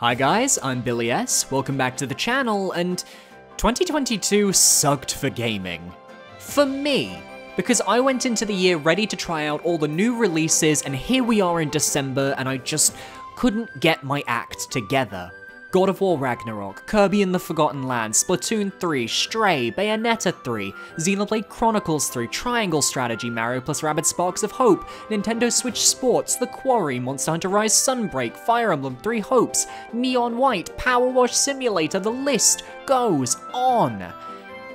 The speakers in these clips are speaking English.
Hi guys, I'm Billy S, welcome back to the channel, and 2022 sucked for gaming. For me, because I went into the year ready to try out all the new releases, and here we are in December, and I just couldn't get my act together. God of War Ragnarok, Kirby and the Forgotten Land, Splatoon 3, Stray, Bayonetta 3, Xenoblade Chronicles 3, Triangle Strategy, Mario + Rabbids Sparks of Hope, Nintendo Switch Sports, The Quarry, Monster Hunter Rise Sunbreak, Fire Emblem 3 Hopes, Neon White, Power Wash Simulator, the list goes on.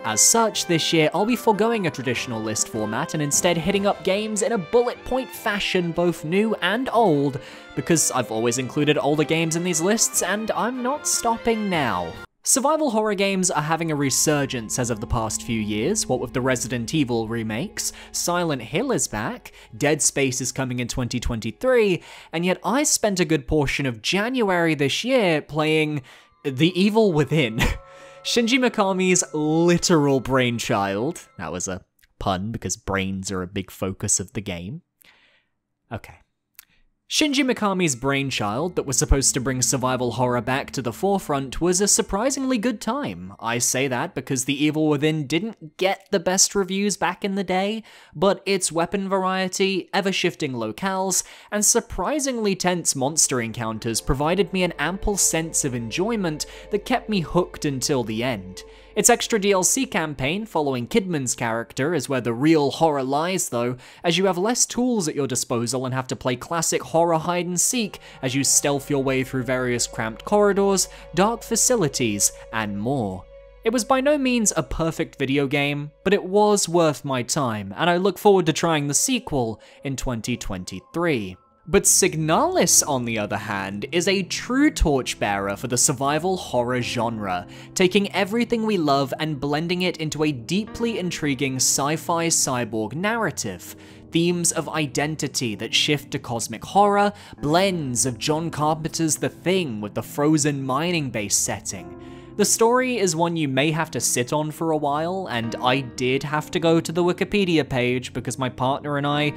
As such, this year I'll be foregoing a traditional list format and instead hitting up games in a bullet point fashion, both new and old, because I've always included older games in these lists and I'm not stopping now. Survival horror games are having a resurgence as of the past few years, what with the Resident Evil remakes, Silent Hill is back, Dead Space is coming in 2023, and yet I spent a good portion of January this year playing The Evil Within. Shinji Mikami's literal brainchild. That was a pun because brains are a big focus of the game. Okay. Shinji Mikami's brainchild that was supposed to bring survival horror back to the forefront was a surprisingly good time. I say that because The Evil Within didn't get the best reviews back in the day, but its weapon variety, ever-shifting locales, and surprisingly tense monster encounters provided me an ample sense of enjoyment that kept me hooked until the end. Its extra DLC campaign following Kidman's character is where the real horror lies though, as you have less tools at your disposal and have to play classic horror hide and seek as you stealth your way through various cramped corridors, dark facilities, and more. It was by no means a perfect video game, but it was worth my time, and I look forward to trying the sequel in 2023. But Signalis, on the other hand, is a true torchbearer for the survival horror genre, taking everything we love and blending it into a deeply intriguing sci-fi cyborg narrative. Themes of identity that shift to cosmic horror, blends of John Carpenter's The Thing with the frozen mining base setting. The story is one you may have to sit on for a while, and I did have to go to the Wikipedia page because my partner and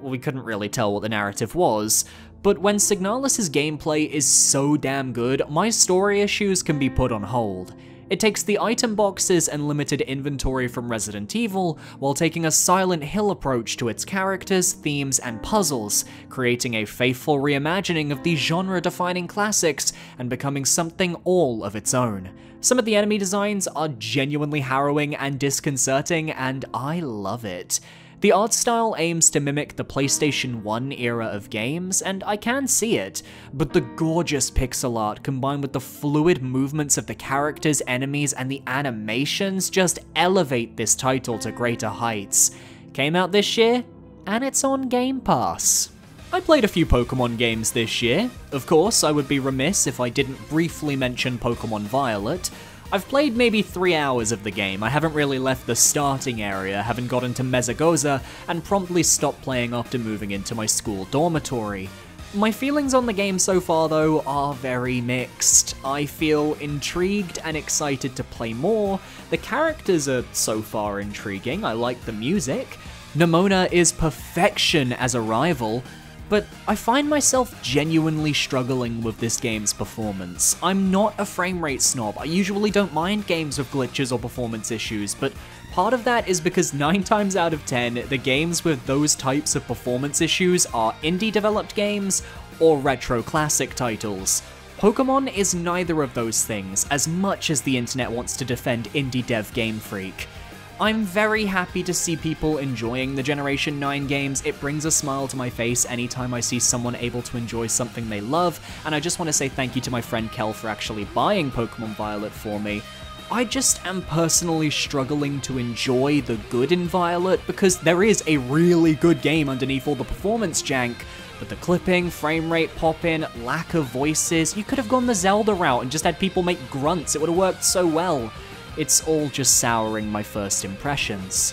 we couldn't really tell what the narrative was, but when Signalis' gameplay is so damn good, my story issues can be put on hold. It takes the item boxes and limited inventory from Resident Evil, while taking a Silent Hill approach to its characters, themes, and puzzles, creating a faithful reimagining of these genre-defining classics and becoming something all of its own. Some of the enemy designs are genuinely harrowing and disconcerting, and I love it. The art style aims to mimic the PlayStation 1 era of games, and I can see it, but the gorgeous pixel art combined with the fluid movements of the characters, enemies, and the animations just elevate this title to greater heights. Came out this year, and it's on Game Pass. I played a few Pokemon games this year. Of course, I would be remiss if I didn't briefly mention Pokemon Violet. I've played maybe 3 hours of the game. I haven't really left the starting area, haven't gotten to Mesagoza, and promptly stopped playing after moving into my school dormitory. My feelings on the game so far though are very mixed. I feel intrigued and excited to play more. The characters are so far intriguing, I like the music. Nemona is perfection as a rival, but I find myself genuinely struggling with this game's performance. I'm not a frame rate snob. I usually don't mind games with glitches or performance issues, but part of that is because 9 times out of 10, the games with those types of performance issues are indie-developed games or retro classic titles. Pokemon is neither of those things, as much as the internet wants to defend indie dev Game Freak. I'm very happy to see people enjoying the Generation 9 games. It brings a smile to my face anytime I see someone able to enjoy something they love, and I just want to say thank you to my friend Kel for actually buying Pokemon Violet for me. I just am personally struggling to enjoy the good in Violet because there is a really good game underneath all the performance jank, but the clipping, frame rate pop-in, lack of voices, you could have gone the Zelda route and just had people make grunts, it would have worked so well. It's all just souring my first impressions.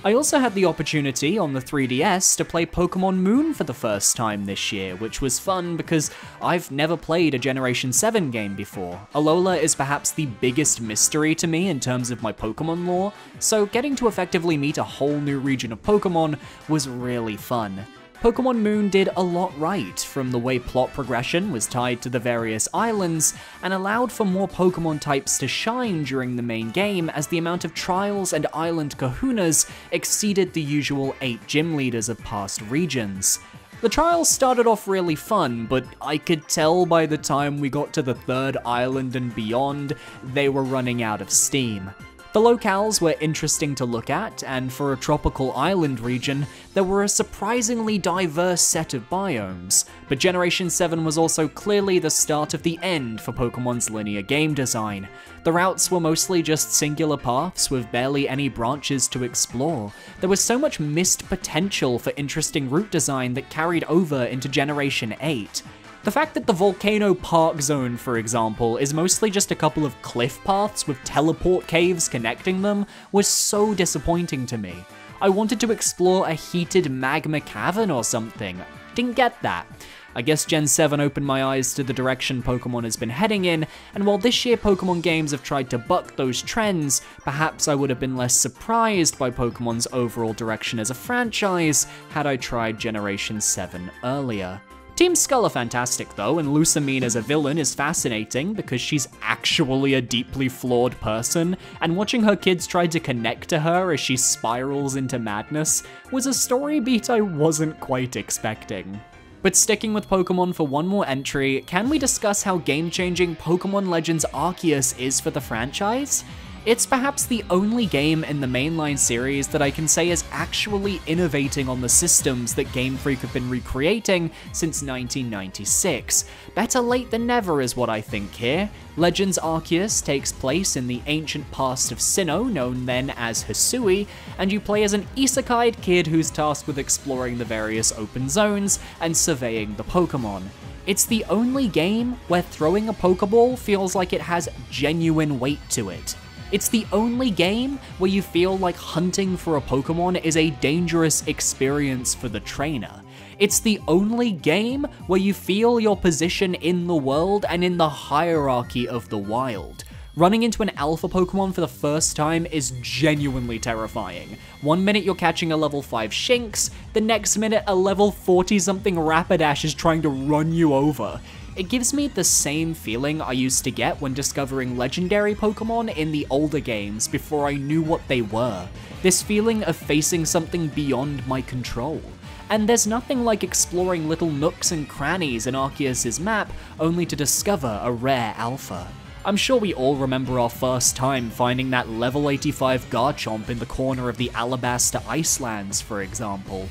I also had the opportunity on the 3DS to play Pokemon Moon for the first time this year, which was fun because I've never played a Generation 7 game before. Alola is perhaps the biggest mystery to me in terms of my Pokemon lore, so getting to effectively meet a whole new region of Pokemon was really fun. Pokemon Moon did a lot right, from the way plot progression was tied to the various islands, and allowed for more Pokemon types to shine during the main game as the amount of trials and island kahunas exceeded the usual 8 gym leaders of past regions. The trials started off really fun, but I could tell by the time we got to the 3rd island and beyond, they were running out of steam. The locales were interesting to look at, and for a tropical island region, there were a surprisingly diverse set of biomes, but Generation 7 was also clearly the start of the end for Pokemon's linear game design. The routes were mostly just singular paths with barely any branches to explore. There was so much missed potential for interesting route design that carried over into Generation 8. The fact that the Volcano Park Zone, for example, is mostly just a couple of cliff paths with teleport caves connecting them was so disappointing to me. I wanted to explore a heated magma cavern or something. Didn't get that. I guess Gen 7 opened my eyes to the direction Pokemon has been heading in, and while this year Pokemon games have tried to buck those trends, perhaps I would have been less surprised by Pokemon's overall direction as a franchise had I tried Generation 7 earlier. Team Skull are fantastic though, and Lusamine as a villain is fascinating because she's actually a deeply flawed person, and watching her kids try to connect to her as she spirals into madness was a story beat I wasn't quite expecting. But sticking with Pokemon for one more entry, can we discuss how game-changing Pokemon Legends Arceus is for the franchise? It's perhaps the only game in the mainline series that I can say is actually innovating on the systems that Game Freak have been recreating since 1996. Better late than never is what I think here. Legends Arceus takes place in the ancient past of Sinnoh, known then as Hisui, and you play as an isekai'd kid who's tasked with exploring the various open zones and surveying the Pokemon. It's the only game where throwing a Pokeball feels like it has genuine weight to it. It's the only game where you feel like hunting for a Pokemon is a dangerous experience for the trainer. It's the only game where you feel your position in the world and in the hierarchy of the wild. Running into an alpha Pokemon for the first time is genuinely terrifying. One minute you're catching a level 5 Shinx, the next minute a level 40-something Rapidash is trying to run you over. It gives me the same feeling I used to get when discovering legendary Pokemon in the older games before I knew what they were. This feeling of facing something beyond my control. And there's nothing like exploring little nooks and crannies in Arceus' map only to discover a rare alpha. I'm sure we all remember our first time finding that level 85 Garchomp in the corner of the Alabaster Icelands, for example.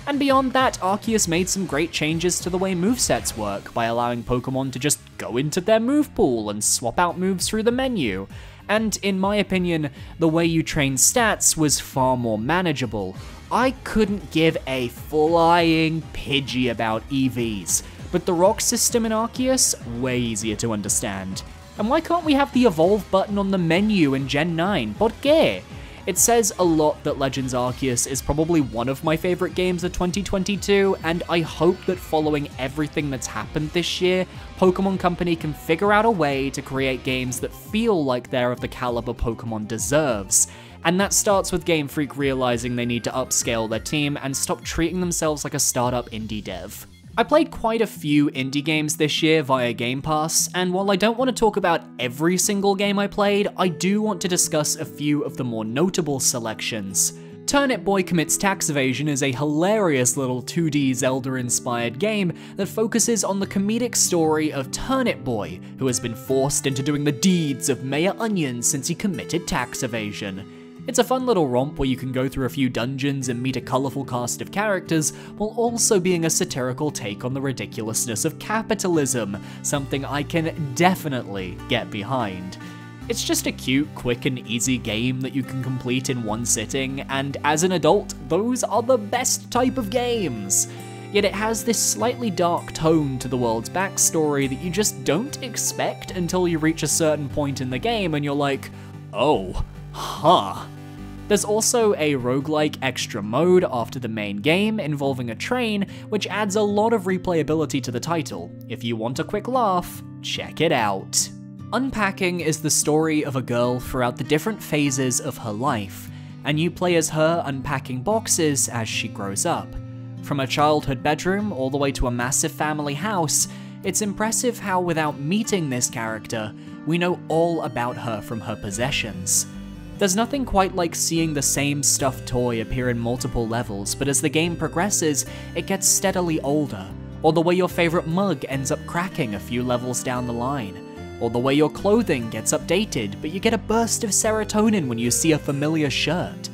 And beyond that, Arceus made some great changes to the way movesets work by allowing Pokemon to just go into their move pool and swap out moves through the menu. And in my opinion, the way you train stats was far more manageable. I couldn't give a flying Pidgey about EVs, but the rock system in Arceus, way easier to understand. And why can't we have the evolve button on the menu in Gen 9? ¿Por qué? It says a lot that Legends Arceus is probably one of my favorite games of 2022, and I hope that following everything that's happened this year, Pokemon Company can figure out a way to create games that feel like they're of the caliber Pokemon deserves. And that starts with Game Freak realizing they need to upscale their team and stop treating themselves like a startup indie dev. I played quite a few indie games this year via Game Pass, and while I don't want to talk about every single game I played, I do want to discuss a few of the more notable selections. Turnip Boy Commits Tax Evasion is a hilarious little 2D Zelda-inspired game that focuses on the comedic story of Turnip Boy, who has been forced into doing the deeds of Mayor Onion since he committed tax evasion. It's a fun little romp where you can go through a few dungeons and meet a colourful cast of characters, while also being a satirical take on the ridiculousness of capitalism, something I can definitely get behind. It's just a cute, quick and easy game that you can complete in one sitting, and as an adult, those are the best type of games. Yet it has this slightly dark tone to the world's backstory that you just don't expect until you reach a certain point in the game and you're like, oh, huh. There's also a roguelike extra mode after the main game involving a train, which adds a lot of replayability to the title. If you want a quick laugh, check it out. Unpacking is the story of a girl throughout the different phases of her life, and you play as her unpacking boxes as she grows up. From a childhood bedroom all the way to a massive family house, it's impressive how without meeting this character, we know all about her from her possessions. There's nothing quite like seeing the same stuffed toy appear in multiple levels, but as the game progresses, it gets steadily older, or the way your favorite mug ends up cracking a few levels down the line, or the way your clothing gets updated, but you get a burst of serotonin when you see a familiar shirt.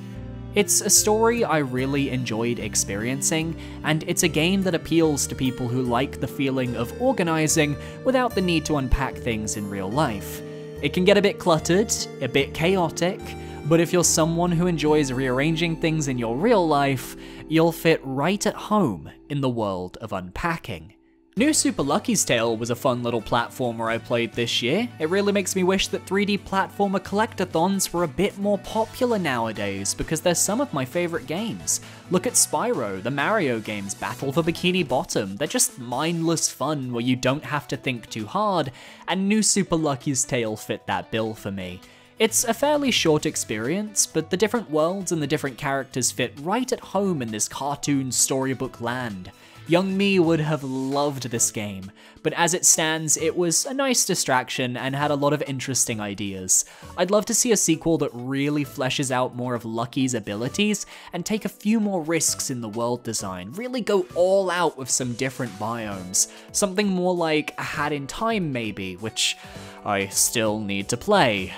It's a story I really enjoyed experiencing, and it's a game that appeals to people who like the feeling of organizing without the need to unpack things in real life. It can get a bit cluttered, a bit chaotic, but if you're someone who enjoys rearranging things in your real life, you'll fit right at home in the world of Unpacking. New Super Lucky's Tale was a fun little platformer I played this year. It really makes me wish that 3D platformer collectathons were a bit more popular nowadays, because they're some of my favorite games. Look at Spyro, the Mario games, Battle for Bikini Bottom. They're just mindless fun where you don't have to think too hard, and New Super Lucky's Tale fit that bill for me. It's a fairly short experience, but the different worlds and the different characters fit right at home in this cartoon storybook land. Young me would have loved this game, but as it stands, it was a nice distraction and had a lot of interesting ideas. I'd love to see a sequel that really fleshes out more of Lucky's abilities and take a few more risks in the world design, really go all out with some different biomes. Something more like A Hat in Time maybe, which I still need to play.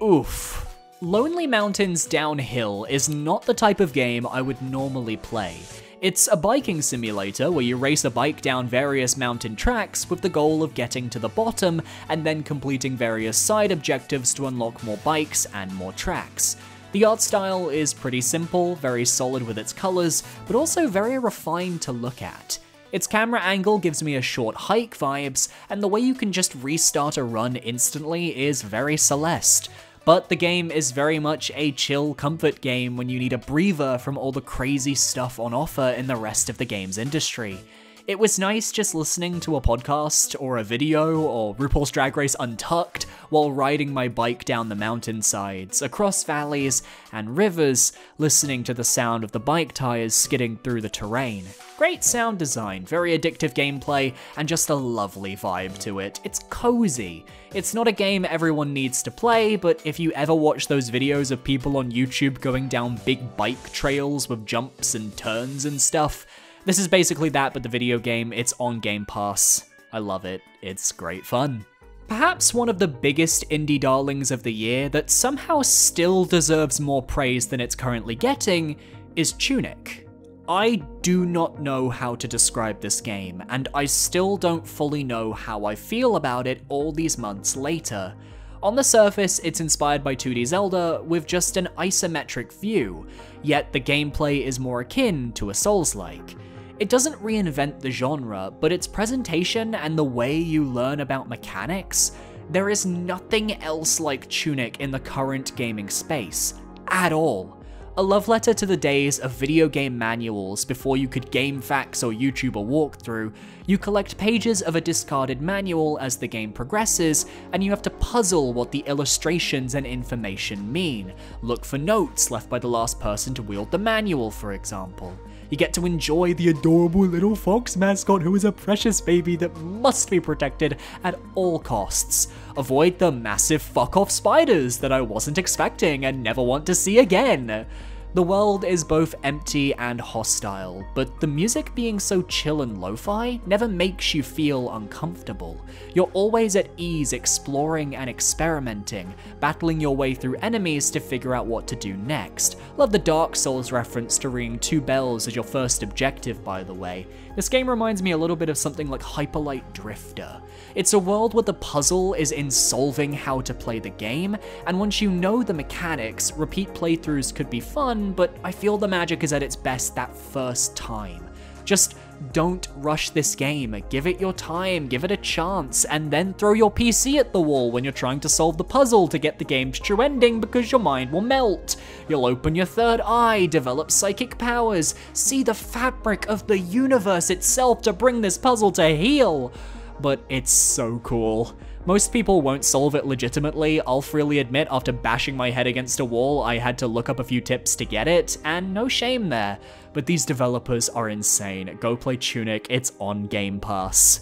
Oof. Lonely Mountains Downhill is not the type of game I would normally play. It's a biking simulator where you race a bike down various mountain tracks with the goal of getting to the bottom and then completing various side objectives to unlock more bikes and more tracks. The art style is pretty simple, very solid with its colors, but also very refined to look at. Its camera angle gives me a short hike vibes, and the way you can just restart a run instantly is very Celeste. But the game is very much a chill comfort game when you need a breather from all the crazy stuff on offer in the rest of the game's industry. It was nice just listening to a podcast or a video or RuPaul's Drag Race Untucked while riding my bike down the mountainsides, across valleys and rivers, listening to the sound of the bike tires skidding through the terrain. Great sound design, very addictive gameplay, and just a lovely vibe to it. It's cozy. It's not a game everyone needs to play, but if you ever watch those videos of people on YouTube going down big bike trails with jumps and turns and stuff, this is basically that, but the video game. It's on Game Pass. I love it. It's great fun. Perhaps one of the biggest indie darlings of the year that somehow still deserves more praise than it's currently getting is Tunic. I do not know how to describe this game, and I still don't fully know how I feel about it all these months later. On the surface, it's inspired by 2D Zelda with just an isometric view, yet the gameplay is more akin to a Souls-like. It doesn't reinvent the genre, but its presentation and the way you learn about mechanics, there is nothing else like Tunic in the current gaming space, at all. A love letter to the days of video game manuals before you could game facts or YouTube a walkthrough. You collect pages of a discarded manual as the game progresses, and you have to puzzle what the illustrations and information mean. Look for notes left by the last person to wield the manual, for example. You get to enjoy the adorable little fox mascot who is a precious baby that must be protected at all costs. Avoid the massive fuck-off spiders that I wasn't expecting and never want to see again. The world is both empty and hostile, but the music being so chill and lo-fi never makes you feel uncomfortable. You're always at ease exploring and experimenting, battling your way through enemies to figure out what to do next. Love the Dark Souls reference to ringing 2 bells as your first objective, by the way. This game reminds me a little bit of something like Hyperlight Drifter. It's a world where the puzzle is in solving how to play the game, and once you know the mechanics, repeat playthroughs could be fun, but I feel the magic is at its best that first time. Just don't rush this game, give it your time, give it a chance, and then throw your PC at the wall when you're trying to solve the puzzle to get the game's true ending because your mind will melt. You'll open your third eye, develop psychic powers, see the fabric of the universe itself to bring this puzzle to heal. But it's so cool. Most people won't solve it legitimately. I'll freely admit, after bashing my head against a wall, I had to look up a few tips to get it, and no shame there. But these developers are insane. Go play Tunic, it's on Game Pass.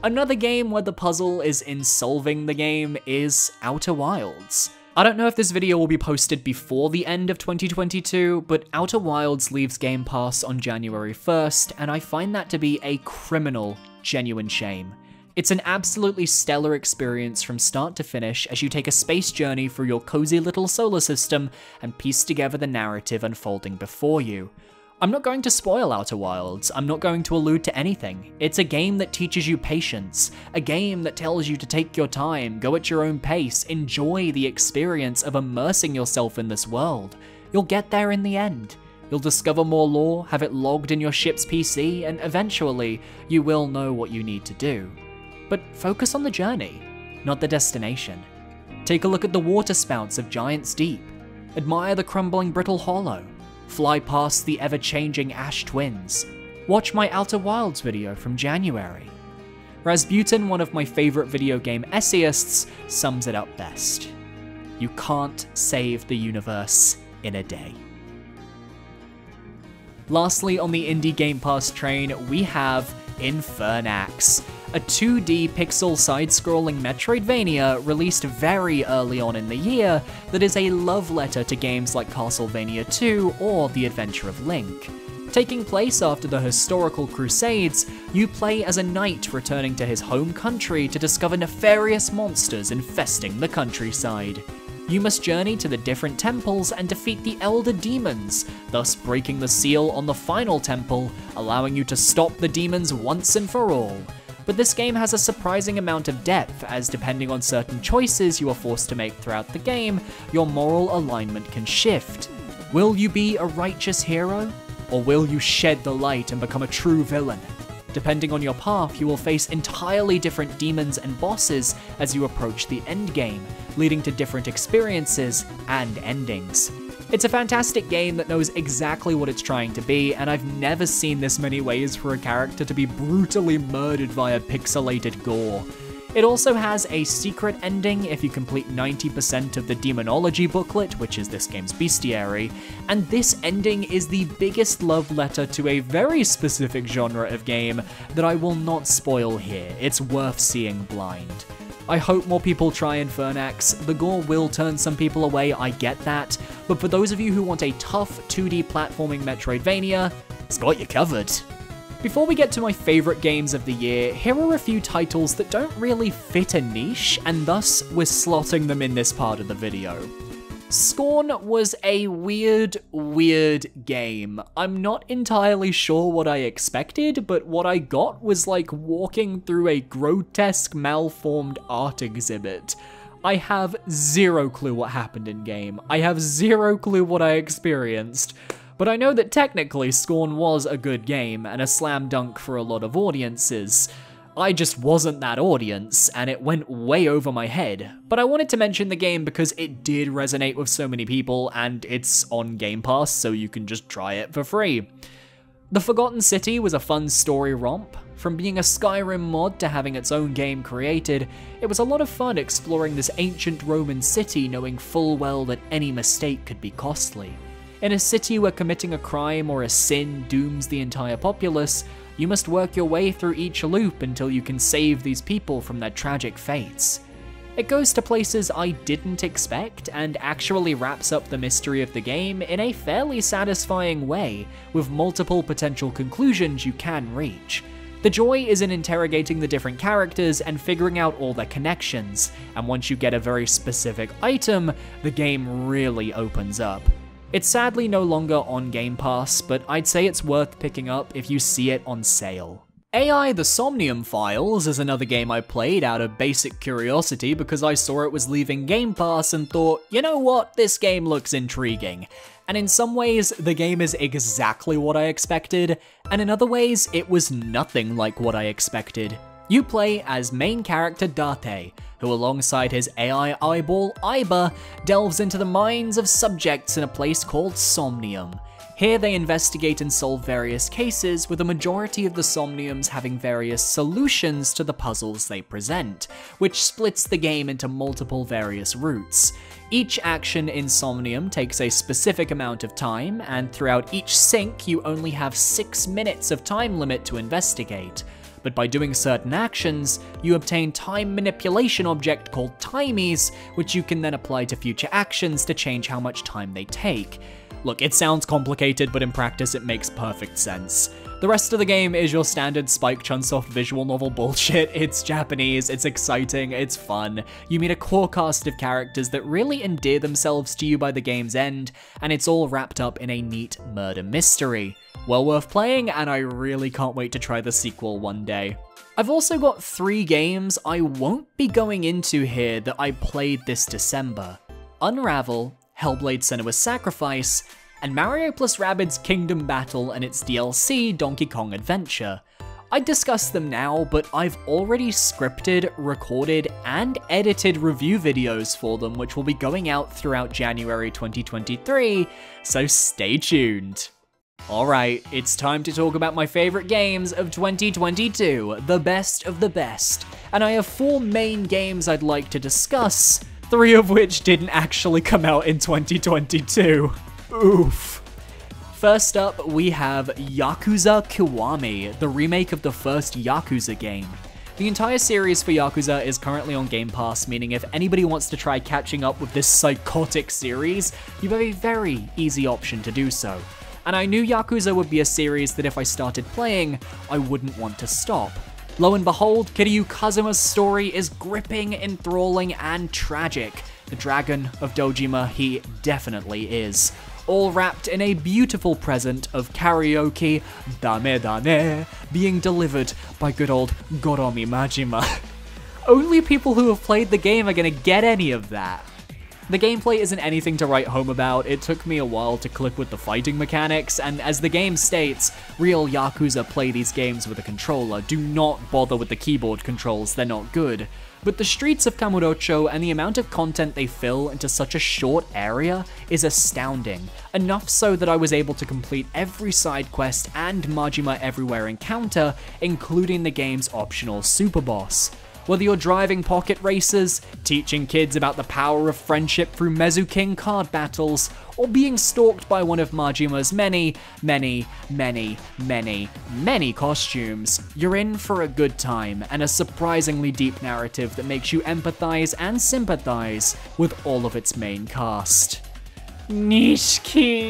Another game where the puzzle is in solving the game is Outer Wilds. I don't know if this video will be posted before the end of 2022, but Outer Wilds leaves Game Pass on January 1st, and I find that to be a criminal, genuine shame. It's an absolutely stellar experience from start to finish as you take a space journey through your cozy little solar system and piece together the narrative unfolding before you. I'm not going to spoil Outer Wilds, I'm not going to allude to anything. It's a game that teaches you patience, a game that tells you to take your time, go at your own pace, enjoy the experience of immersing yourself in this world. You'll get there in the end. You'll discover more lore, have it logged in your ship's PC, and eventually you will know what you need to do. But focus on the journey, not the destination. Take a look at the water spouts of Giant's Deep. Admire the crumbling brittle hollow. Fly past the ever-changing Ash Twins. Watch my Outer Wilds video from January. Rasputin, one of my favorite video game essayists, sums it up best. You can't save the universe in a day. Lastly, on the Indie Game Pass train, we have Infernax, a 2D pixel side-scrolling Metroidvania released very early on in the year that is a love letter to games like Castlevania 2 or The Adventure of Link. Taking place after the historical Crusades, you play as a knight returning to his home country to discover nefarious monsters infesting the countryside. You must journey to the different temples and defeat the Elder Demons, thus breaking the seal on the final temple, allowing you to stop the demons once and for all. But this game has a surprising amount of depth, as depending on certain choices you are forced to make throughout the game, your moral alignment can shift. Will you be a righteous hero? Or will you shed the light and become a true villain? Depending on your path, you will face entirely different demons and bosses as you approach the endgame, leading to different experiences and endings. It's a fantastic game that knows exactly what it's trying to be, and I've never seen this many ways for a character to be brutally murdered via pixelated gore. It also has a secret ending if you complete 90% of the Demonology booklet, which is this game's bestiary, and this ending is the biggest love letter to a very specific genre of game that I will not spoil here. It's worth seeing blind. I hope more people try Infernax. The gore will turn some people away, I get that, but for those of you who want a tough 2D platforming Metroidvania, it's got you covered. Before we get to my favourite games of the year, here are a few titles that don't really fit a niche, and thus we're slotting them in this part of the video. Scorn was a weird game. I'm not entirely sure what I expected, but what I got was like walking through a grotesque, malformed art exhibit. I have zero clue what happened in game. I have zero clue what I experienced. But I know that technically Scorn was a good game and a slam dunk for a lot of audiences. I just wasn't that audience, and it went way over my head. But I wanted to mention the game because it did resonate with so many people, and it's on Game Pass, so you can just try it for free. The Forgotten City was a fun story romp. From being a Skyrim mod to having its own game created, it was a lot of fun exploring this ancient Roman city, knowing full well that any mistake could be costly. In a city where committing a crime or a sin dooms the entire populace, you must work your way through each loop until you can save these people from their tragic fates. It goes to places I didn't expect and actually wraps up the mystery of the game in a fairly satisfying way, with multiple potential conclusions you can reach. The joy is in interrogating the different characters and figuring out all their connections, and once you get a very specific item, the game really opens up. It's sadly no longer on Game Pass, but I'd say it's worth picking up if you see it on sale. AI The Somnium Files is another game I played out of basic curiosity because I saw it was leaving Game Pass and thought, you know what, this game looks intriguing. And in some ways, the game is exactly what I expected, and in other ways, it was nothing like what I expected. You play as main character Date, who alongside his AI eyeball Iba, delves into the minds of subjects in a place called Somnium. Here they investigate and solve various cases, with a majority of the Somniums having various solutions to the puzzles they present, which splits the game into multiple various routes. Each action in Somnium takes a specific amount of time, and throughout each sync you only have 6 minutes of time limit to investigate. But by doing certain actions, you obtain time manipulation object called timies, which you can then apply to future actions to change how much time they take. Look, it sounds complicated, but in practice it makes perfect sense. The rest of the game is your standard Spike Chunsoft visual novel bullshit. It's Japanese, it's exciting, it's fun. You meet a core cast of characters that really endear themselves to you by the game's end, and it's all wrapped up in a neat murder mystery. Well worth playing, and I really can't wait to try the sequel one day. I've also got 3 games I won't be going into here that I played this December: Unravel, Hellblade: Senua's Sacrifice, and Mario + Rabbids Kingdom Battle and its DLC, Donkey Kong Adventure. I'd discuss them now, but I've already scripted, recorded, and edited review videos for them, which will be going out throughout January 2023, so stay tuned. Alright, it's time to talk about my favourite games of 2022, the best of the best. And I have 4 main games I'd like to discuss, 3 of which didn't actually come out in 2022. Oof. First up, we have Yakuza Kiwami, the remake of the first Yakuza game. The entire series for Yakuza is currently on Game Pass, meaning if anybody wants to try catching up with this psychotic series, you have a very easy option to do so. And I knew Yakuza would be a series that if I started playing, I wouldn't want to stop. Lo and behold, Kiryu Kazuma's story is gripping, enthralling, and tragic. The Dragon of Dojima he definitely is. All wrapped in a beautiful present of karaoke Dame Dane being delivered by good old Goromi Majima. Only people who have played the game are gonna get any of that. The gameplay isn't anything to write home about. It took me a while to click with the fighting mechanics, and as the game states, real Yakuza play these games with a controller. Do not bother with the keyboard controls, they're not good. But the streets of Kamurocho and the amount of content they fill into such a short area is astounding. Enough so that I was able to complete every side quest and Majima Everywhere encounter, including the game's optional super boss. Whether you're driving pocket racers, teaching kids about the power of friendship through Mezuking card battles, or being stalked by one of Majima's many costumes, you're in for a good time and a surprisingly deep narrative that makes you empathize and sympathize with all of its main cast. Nishiki!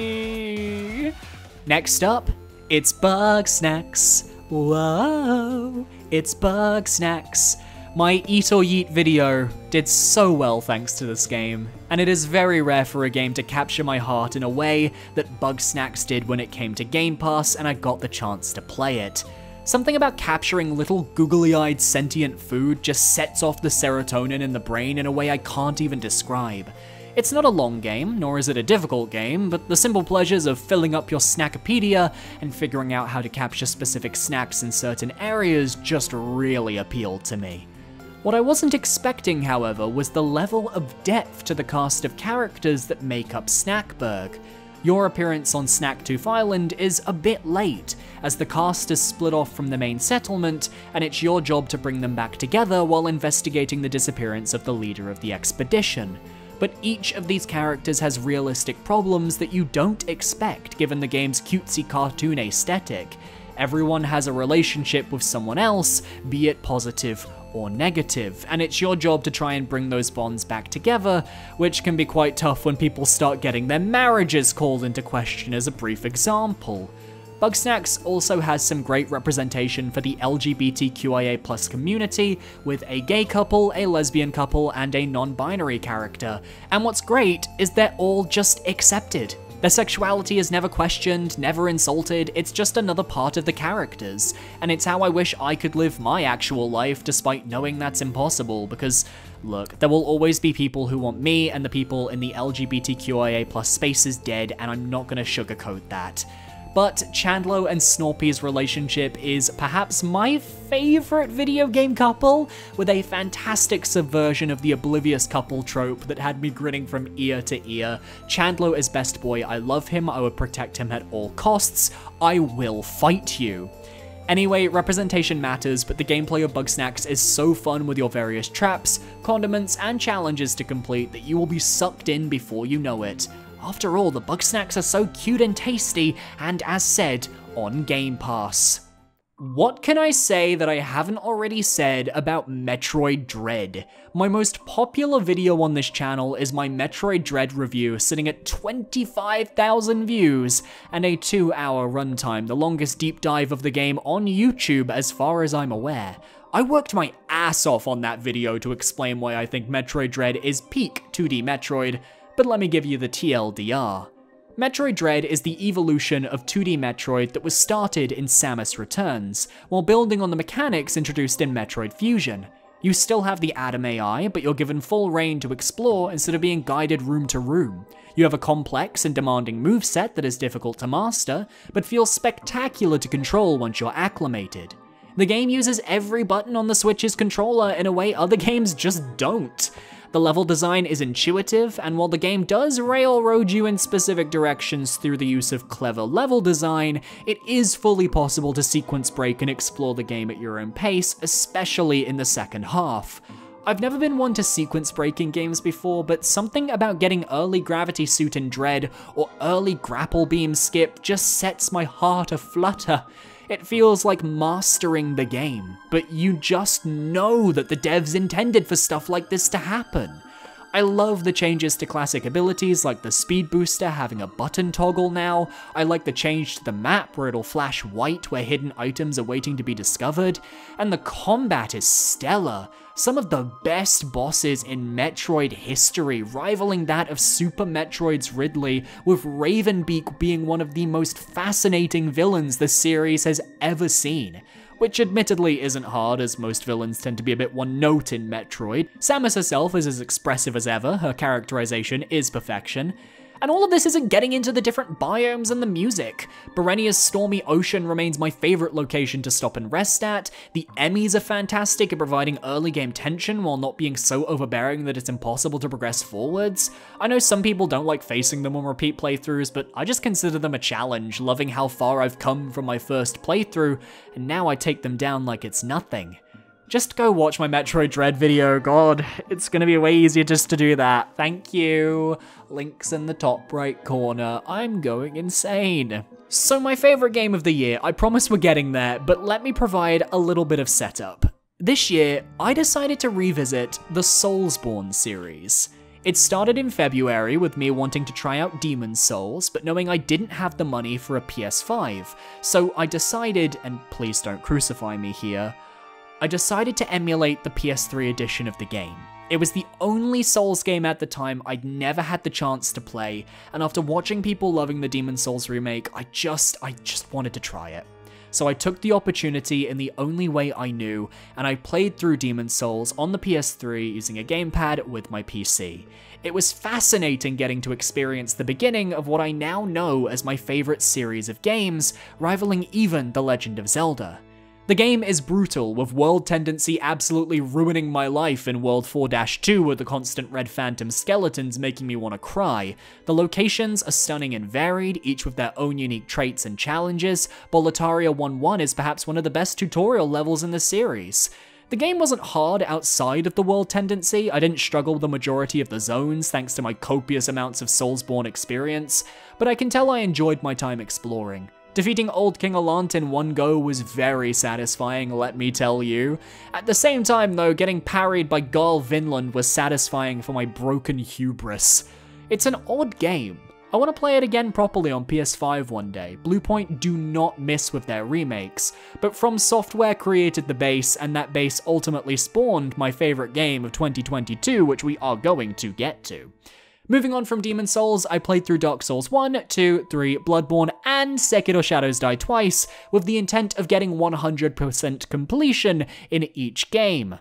Next up, it's Bugsnax. Whoa, it's Bugsnax. My Eat or Yeet video did so well thanks to this game, and it is very rare for a game to capture my heart in a way that Bugsnax did when it came to Game Pass and I got the chance to play it. Something about capturing little googly-eyed sentient food just sets off the serotonin in the brain in a way I can't even describe. It's not a long game, nor is it a difficult game, but the simple pleasures of filling up your Snackopedia and figuring out how to capture specific snacks in certain areas just really appealed to me. What I wasn't expecting, however, was the level of depth to the cast of characters that make up Snackburg. Your appearance on Snacktooth Island is a bit late, as the cast is split off from the main settlement, and it's your job to bring them back together while investigating the disappearance of the leader of the expedition. But each of these characters has realistic problems that you don't expect given the game's cutesy cartoon aesthetic. Everyone has a relationship with someone else, be it positive or negative, and it's your job to try and bring those bonds back together, which can be quite tough when people start getting their marriages called into question as a brief example. Bugsnax also has some great representation for the LGBTQIA+ community, with a gay couple, a lesbian couple, and a non-binary character, and what's great is they're all just accepted. Their sexuality is never questioned, never insulted, it's just another part of the characters, and it's how I wish I could live my actual life despite knowing that's impossible, because, look, there will always be people who want me and the people in the LGBTQIA+ spaces dead, and I'm not gonna sugarcoat that. but Chandlo and Snorpy's relationship is perhaps my favorite video game couple, with a fantastic subversion of the oblivious couple trope that had me grinning from ear to ear. Chandlo is best boy, I love him, I would protect him at all costs, I will fight you. Anyway, representation matters, but the gameplay of Bugsnax is so fun with your various traps, condiments, and challenges to complete that you will be sucked in before you know it. After all, the Bugsnax are so cute and tasty, and as said, on Game Pass. What can I say that I haven't already said about Metroid Dread? My most popular video on this channel is my Metroid Dread review, sitting at 25,000 views and a 2-hour runtime, the longest deep dive of the game on YouTube as far as I'm aware. I worked my ass off on that video to explain why I think Metroid Dread is peak 2D Metroid, but let me give you the TLDR. Metroid Dread is the evolution of 2D Metroid that was started in Samus Returns, while building on the mechanics introduced in Metroid Fusion. You still have the Adam AI, but you're given full reign to explore instead of being guided room to room. You have a complex and demanding moveset that is difficult to master, but feels spectacular to control once you're acclimated. The game uses every button on the Switch's controller in a way other games just don't. The level design is intuitive, and while the game does railroad you in specific directions through the use of clever level design, it is fully possible to sequence break and explore the game at your own pace, especially in the second half. I've never been one to sequence break in games before, but something about getting early Gravity Suit in Dread or early Grapple Beam skip just sets my heart aflutter. It feels like mastering the game, but you just know that the devs intended for stuff like this to happen. I love the changes to classic abilities like the speed booster having a button toggle now. I like the change to the map where it'll flash white where hidden items are waiting to be discovered, and the combat is stellar. Some of the best bosses in Metroid history, rivaling that of Super Metroid's Ridley, with Ravenbeak being one of the most fascinating villains the series has ever seen. Which admittedly isn't hard, as most villains tend to be a bit one-note in Metroid. Samus herself is as expressive as ever, her characterization is perfection. And all of this isn't getting into the different biomes and the music. Berenia's stormy ocean remains my favorite location to stop and rest at. The Emmys are fantastic at providing early game tension while not being so overbearing that it's impossible to progress forwards. I know some people don't like facing them on repeat playthroughs, but I just consider them a challenge, loving how far I've come from my first playthrough, and now I take them down like it's nothing. Just go watch my Metroid Dread video, god, it's gonna be way easier just to do that. Thank you. Link's in the top right corner. I'm going insane. So my favorite game of the year, I promise we're getting there, but let me provide a little bit of setup. This year, I decided to revisit the Soulsborne series. It started in February with me wanting to try out Demon's Souls, but knowing I didn't have the money for a PS5. So I decided, and please don't crucify me here, I decided to emulate the PS3 edition of the game. It was the only Souls game at the time I'd never had the chance to play, and after watching people loving the Demon's Souls remake, I just wanted to try it. So I took the opportunity in the only way I knew, and I played through Demon's Souls on the PS3 using a gamepad with my PC. It was fascinating getting to experience the beginning of what I now know as my favorite series of games, rivaling even The Legend of Zelda. The game is brutal, with world tendency absolutely ruining my life in World 4-2 with the constant red phantom skeletons making me want to cry. The locations are stunning and varied, each with their own unique traits and challenges. Boletaria 1-1 is perhaps one of the best tutorial levels in the series. The game wasn't hard outside of the world tendency. I didn't struggle with the majority of the zones thanks to my copious amounts of Soulsborne experience, but I can tell I enjoyed my time exploring. Defeating Old King Allant in one go was very satisfying, let me tell you. At the same time though, getting parried by Garl Vinland was satisfying for my broken hubris. It's an odd game. I want to play it again properly on PS5 one day. Bluepoint do not miss with their remakes, but From Software created the base, and that base ultimately spawned my favorite game of 2022, which we are going to get to. Moving on from Demon's Souls, I played through Dark Souls 1, 2, 3, Bloodborne, and Sekiro Shadows Die Twice, with the intent of getting 100% completion in each game.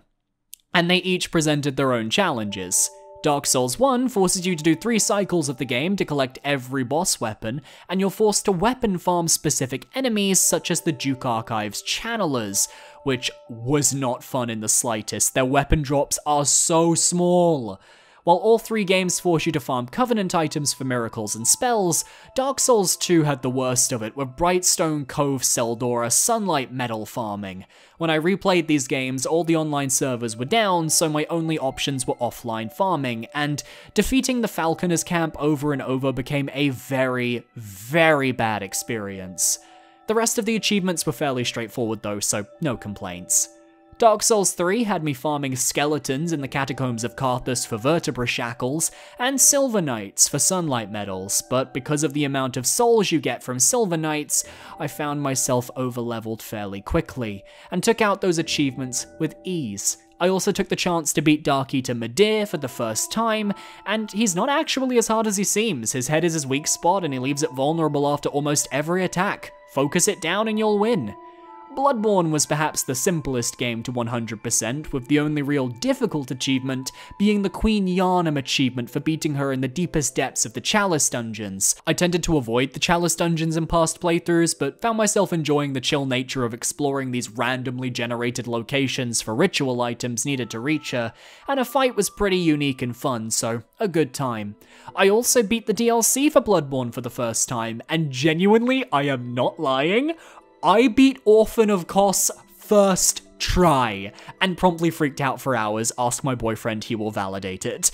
And they each presented their own challenges. Dark Souls 1 forces you to do 3 cycles of the game to collect every boss weapon, and you're forced to weapon farm specific enemies such as the Duke Archive's Channelers, which was not fun in the slightest. Their weapon drops are so small. While all 3 games force you to farm Covenant items for miracles and spells, Dark Souls 2 had the worst of it with Brightstone Cove Seldora Sunlight Metal farming. When I replayed these games, all the online servers were down, so my only options were offline farming, and defeating the Falconer's camp over and over became a very, very bad experience. The rest of the achievements were fairly straightforward though, so no complaints. Dark Souls 3 had me farming skeletons in the catacombs of Karthus for vertebra shackles, and Silver Knights for sunlight medals, but because of the amount of souls you get from Silver Knights, I found myself overleveled fairly quickly, and took out those achievements with ease. I also took the chance to beat Dark Eater Midir for the first time, and he's not actually as hard as he seems. His head is his weak spot and he leaves it vulnerable after almost every attack. Focus it down and you'll win. Bloodborne was perhaps the simplest game to 100%, with the only real difficult achievement being the Queen Yharnam achievement for beating her in the deepest depths of the Chalice dungeons. I tended to avoid the Chalice dungeons in past playthroughs, but found myself enjoying the chill nature of exploring these randomly generated locations for ritual items needed to reach her, and a fight was pretty unique and fun, so a good time. I also beat the DLC for Bloodborne for the first time, and genuinely, I am not lying, I beat Orphan of Kos first try, and promptly freaked out for hours. Ask my boyfriend, he will validate it.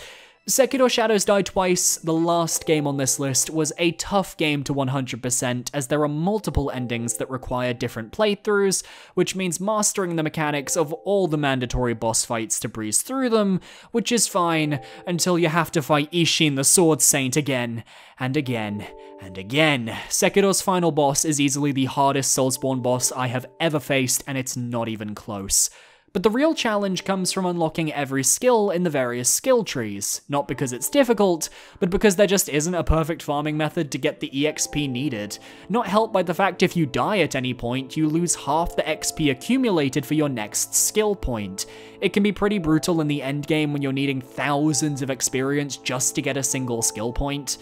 Sekiro Shadows Die Twice, the last game on this list, was a tough game to 100% as there are multiple endings that require different playthroughs, which means mastering the mechanics of all the mandatory boss fights to breeze through them, which is fine until you have to fight Ishin the Sword Saint again, and again, and again. Sekiro's final boss is easily the hardest Soulsborne boss I have ever faced, and it's not even close. But the real challenge comes from unlocking every skill in the various skill trees, not because it's difficult, but because there just isn't a perfect farming method to get the EXP needed, not helped by the fact if you die at any point, you lose half the XP accumulated for your next skill point. It can be pretty brutal in the endgame when you're needing thousands of experience just to get a single skill point.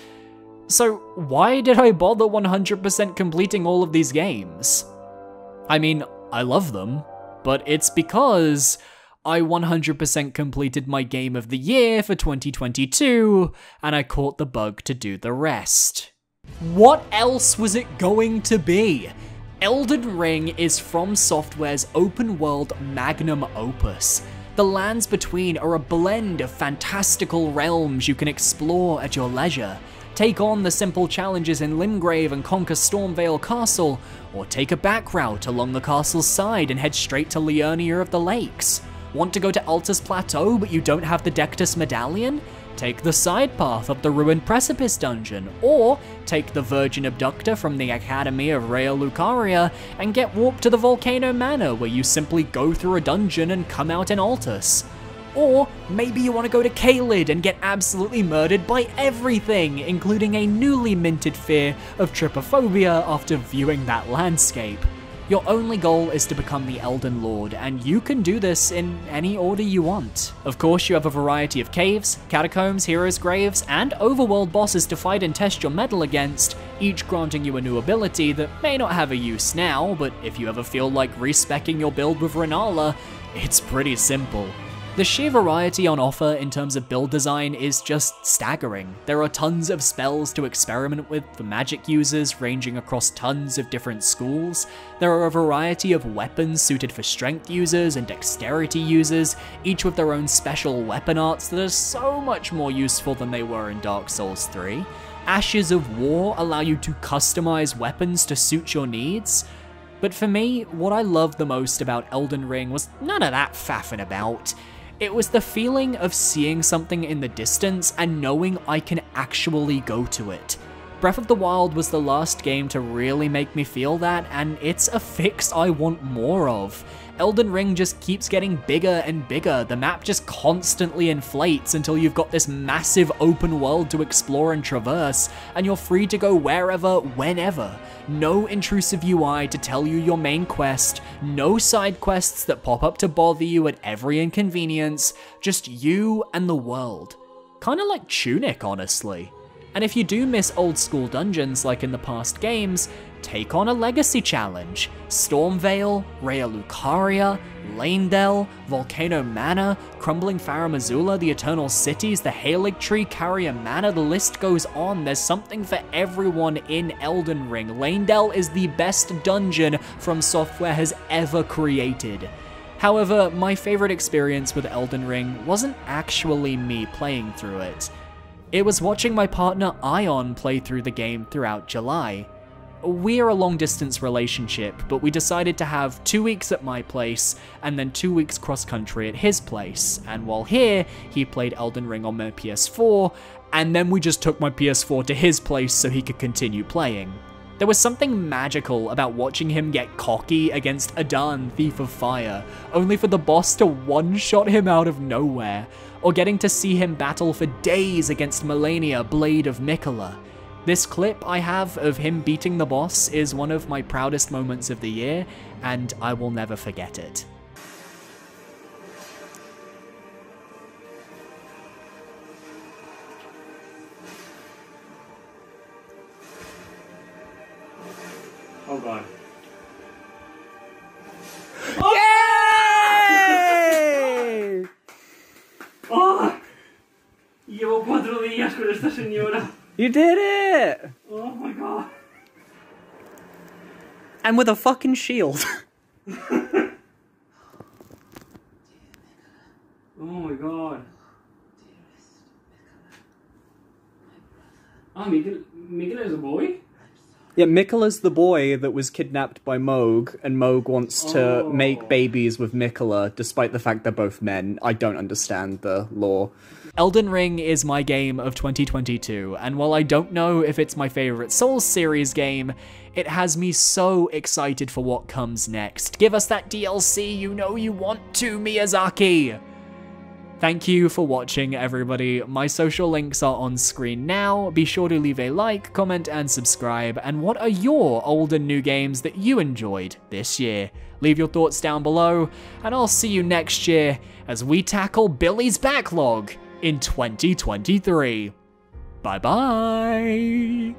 So why did I bother 100% completing all of these games? I mean, I love them, but it's because I 100% completed my Game of the Year for 2022, and I caught the bug to do the rest. What else was it going to be? Elden Ring is From Software's open-world magnum opus. The lands between are a blend of fantastical realms you can explore at your leisure. Take on the simple challenges in Limgrave and conquer Stormvale Castle, or take a back route along the castle's side and head straight to Liurnia of the Lakes. Want to go to Altus Plateau but you don't have the Dectus Medallion? Take the side path up the Ruined Precipice dungeon, or take the Virgin Abductor from the Academy of Rea Lucaria and get warped to the Volcano Manor where you simply go through a dungeon and come out in Altus. Or maybe you want to go to Caelid and get absolutely murdered by everything, including a newly minted fear of trypophobia after viewing that landscape. Your only goal is to become the Elden Lord, and you can do this in any order you want. Of course, you have a variety of caves, catacombs, heroes' graves, and overworld bosses to fight and test your mettle against, each granting you a new ability that may not have a use now, but if you ever feel like respecking your build with Renala, it's pretty simple. The sheer variety on offer in terms of build design is just staggering. There are tons of spells to experiment with for magic users ranging across tons of different schools. There are a variety of weapons suited for strength users and dexterity users, each with their own special weapon arts that are so much more useful than they were in Dark Souls 3. Ashes of War allow you to customize weapons to suit your needs. But for me, what I loved the most about Elden Ring was none of that faffing about. It was the feeling of seeing something in the distance and knowing I can actually go to it. Breath of the Wild was the last game to really make me feel that, and it's a fix I want more of. Elden Ring just keeps getting bigger and bigger. The map just constantly inflates until you've got this massive open world to explore and traverse, and you're free to go wherever, whenever. No intrusive UI to tell you your main quest, no side quests that pop up to bother you at every inconvenience, just you and the world. Kinda like Tunic, honestly. And if you do miss old school dungeons like in the past games, take on a legacy challenge. Stormvale, Raya Lucaria, Lanedell, Volcano Manor, Crumbling Farum Azula, the Eternal Cities, the Halig Tree, Carrier Manor, the list goes on. There's something for everyone in Elden Ring. Lanedell is the best dungeon From Software has ever created. However, my favorite experience with Elden Ring wasn't actually me playing through it. It was watching my partner Ion play through the game throughout July. We're a long-distance relationship, but we decided to have 2 weeks at my place, and then 2 weeks cross-country at his place, and while here, he played Elden Ring on my PS4, and then we just took my PS4 to his place so he could continue playing. There was something magical about watching him get cocky against Adan, Thief of Fire, only for the boss to one-shot him out of nowhere, or getting to see him battle for days against Melania, Blade of Mikola. This clip I have of him beating the boss is one of my proudest moments of the year, and I will never forget it. Oh god. Yay! ¡Oh! Llevo 4 días con esta señora. You did it! Oh my god. And with a fucking shield. Oh my god. Ah, Miguel is a boy? Yeah, Mikola's the boy that was kidnapped by Moog, and Moog wants to make babies with Mikola, despite the fact they're both men. I don't understand the lore. Elden Ring is my game of 2022, and while I don't know if it's my favorite Souls series game, it has me so excited for what comes next. Give us that DLC you know you want to, Miyazaki! Thank you for watching, everybody. My social links are on screen now. Be sure to leave a like, comment, and subscribe. And what are your old and new games that you enjoyed this year? Leave your thoughts down below, and I'll see you next year as we tackle Billy's backlog in 2023. Bye-bye!